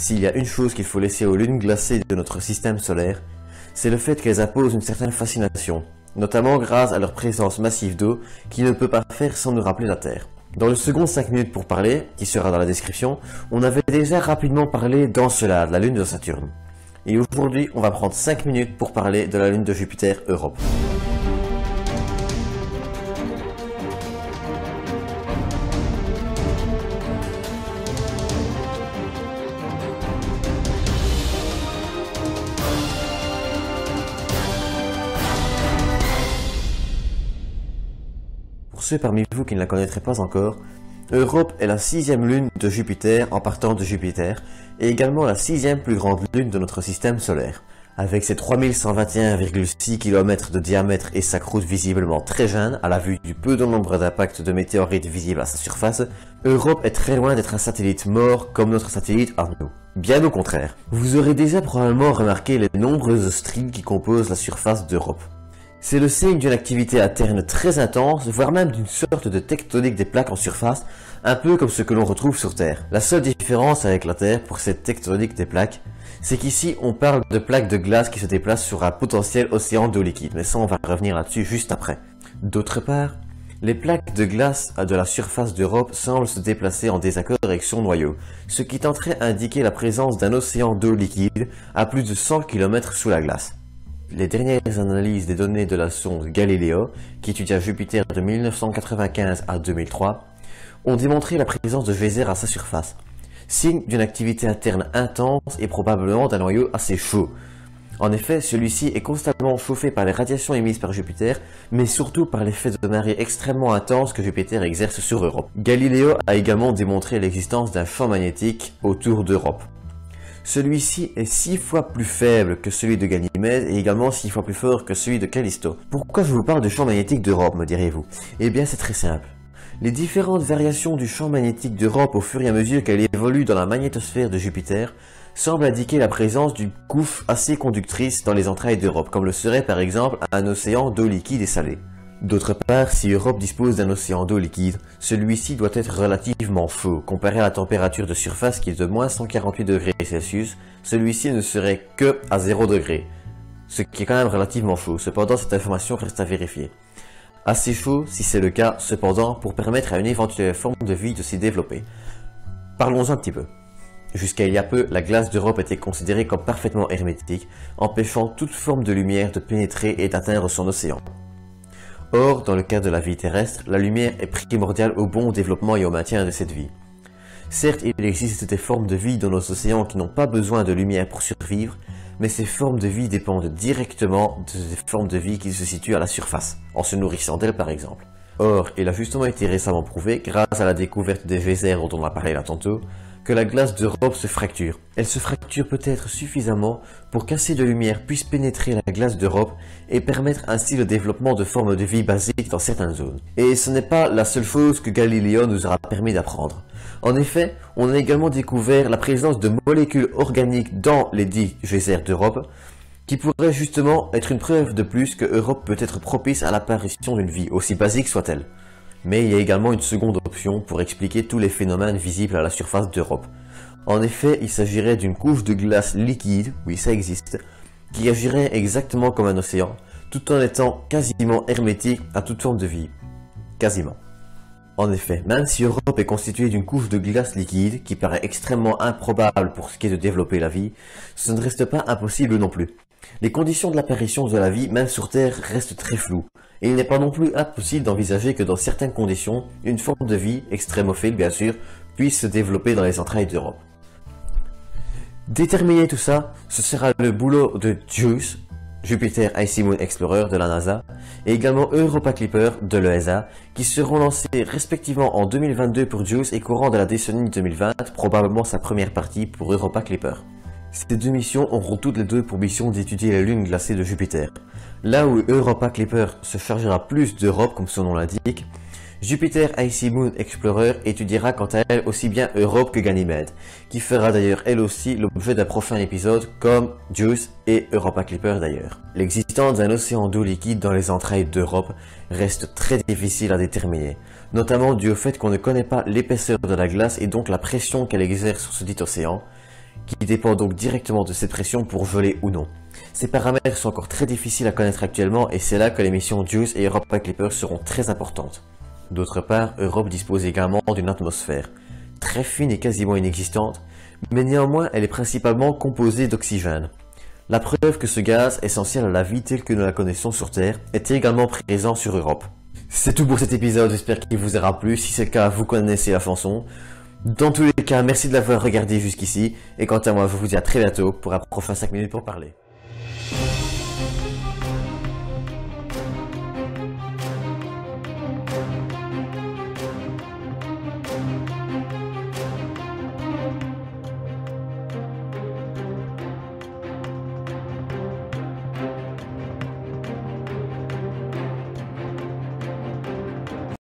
S'il y a une chose qu'il faut laisser aux lunes glacées de notre système solaire, c'est le fait qu'elles imposent une certaine fascination, notamment grâce à leur présence massive d'eau qui ne peut pas faire sans nous rappeler la Terre. Dans le second 5 minutes pour parler, qui sera dans la description, on avait déjà rapidement parlé d'Encelade, la lune de Saturne. Et aujourd'hui, on va prendre 5 minutes pour parler de la lune de Jupiter, Europe. Pour ceux parmi vous qui ne la connaîtraient pas encore, Europe est la 6e lune de Jupiter en partant de Jupiter et également la 6e plus grande lune de notre système solaire. Avec ses 3121,6 km de diamètre et sa croûte visiblement très jeune à la vue du peu de nombre d'impacts de météorites visibles à sa surface, Europe est très loin d'être un satellite mort comme notre satellite à nous. Bien au contraire. Vous aurez déjà probablement remarqué les nombreuses stries qui composent la surface d'Europe. C'est le signe d'une activité interne très intense, voire même d'une sorte de tectonique des plaques en surface, un peu comme ce que l'on retrouve sur Terre. La seule différence avec la Terre pour cette tectonique des plaques, c'est qu'ici on parle de plaques de glace qui se déplacent sur un potentiel océan d'eau liquide, mais ça on va revenir là-dessus juste après. D'autre part, les plaques de glace de la surface d'Europe semblent se déplacer en désaccord avec son noyau, ce qui tenterait à indiquer la présence d'un océan d'eau liquide à plus de 100 km sous la glace. Les dernières analyses des données de la sonde Galileo, qui étudia Jupiter de 1995 à 2003, ont démontré la présence de geysers à sa surface, signe d'une activité interne intense et probablement d'un noyau assez chaud. En effet, celui-ci est constamment chauffé par les radiations émises par Jupiter, mais surtout par l'effet de marée extrêmement intense que Jupiter exerce sur Europe. Galileo a également démontré l'existence d'un champ magnétique autour d'Europe. Celui-ci est 6 fois plus faible que celui de Ganymède et également 6 fois plus fort que celui de Callisto. Pourquoi je vous parle du champ magnétique d'Europe, me direz-vous? Eh bien c'est très simple. Les différentes variations du champ magnétique d'Europe au fur et à mesure qu'elle évolue dans la magnétosphère de Jupiter semblent indiquer la présence d'une couche assez conductrice dans les entrailles d'Europe, comme le serait par exemple un océan d'eau liquide et salée. D'autre part, si Europe dispose d'un océan d'eau liquide, celui-ci doit être relativement chaud. Comparé à la température de surface qui est de moins 148 degrés Celsius, celui-ci ne serait que à 0 degrés, ce qui est quand même relativement chaud. Cependant, cette information reste à vérifier. Assez chaud, si c'est le cas, cependant, pour permettre à une éventuelle forme de vie de s'y développer. Parlons un petit peu. Jusqu'à il y a peu, la glace d'Europe était considérée comme parfaitement hermétique, empêchant toute forme de lumière de pénétrer et d'atteindre son océan. Or, dans le cas de la vie terrestre, la lumière est primordiale au bon développement et au maintien de cette vie. Certes, il existe des formes de vie dans nos océans qui n'ont pas besoin de lumière pour survivre, mais ces formes de vie dépendent directement des formes de vie qui se situent à la surface, en se nourrissant d'elles par exemple. Or, il a justement été récemment prouvé, grâce à la découverte des geysers dont on a parlé là tantôt, que la glace d'Europe se fracture. Elle se fracture peut-être suffisamment pour qu'assez de lumière puisse pénétrer la glace d'Europe et permettre ainsi le développement de formes de vie basiques dans certaines zones. Et ce n'est pas la seule chose que Galileo nous aura permis d'apprendre. En effet, on a également découvert la présence de molécules organiques dans les dits geysers d'Europe, qui pourrait justement être une preuve de plus que Europe peut être propice à l'apparition d'une vie, aussi basique soit-elle. Mais il y a également une seconde option pour expliquer tous les phénomènes visibles à la surface d'Europe. En effet, il s'agirait d'une couche de glace liquide, oui ça existe, qui agirait exactement comme un océan, tout en étant quasiment hermétique à toute forme de vie. Quasiment. En effet, même si Europe est constituée d'une couche de glace liquide, qui paraît extrêmement improbable pour ce qui est de développer la vie, ce ne reste pas impossible non plus. Les conditions de l'apparition de la vie, même sur Terre, restent très floues, et il n'est pas non plus impossible d'envisager que dans certaines conditions, une forme de vie, extrémophile bien sûr, puisse se développer dans les entrailles d'Europe. Déterminer tout ça, ce sera le boulot de JUICE, Jupiter Icy Moon Explorer de la NASA, et également Europa Clipper de l'ESA, qui seront lancés respectivement en 2022 pour JUICE et courant de la décennie 2020, probablement sa première partie pour Europa Clipper. Ces deux missions auront toutes les deux pour mission d'étudier la lune glacée de Jupiter. Là où Europa Clipper se chargera plus d'Europe comme son nom l'indique, Jupiter Icy Moon Explorer étudiera quant à elle aussi bien Europe que Ganymède, qui fera d'ailleurs elle aussi l'objet d'un prochain épisode comme JUICE et Europa Clipper d'ailleurs. L'existence d'un océan d'eau liquide dans les entrailles d'Europe reste très difficile à déterminer, notamment dû au fait qu'on ne connaît pas l'épaisseur de la glace et donc la pression qu'elle exerce sur ce dit océan, qui dépend donc directement de cette pression pour geler ou non. Ces paramètres sont encore très difficiles à connaître actuellement et c'est là que les missions JUICE et Europa Clipper seront très importantes. D'autre part, Europe dispose également d'une atmosphère, très fine et quasiment inexistante, mais néanmoins elle est principalement composée d'oxygène. La preuve que ce gaz, essentiel à la vie telle que nous la connaissons sur Terre, est également présent sur Europe. C'est tout pour cet épisode, j'espère qu'il vous aura plu. Si c'est le cas, vous connaissez la chanson. Dans tous les cas, merci de l'avoir regardé jusqu'ici. Et quant à moi, je vous dis à très bientôt pour un prochain 5 minutes pour parler.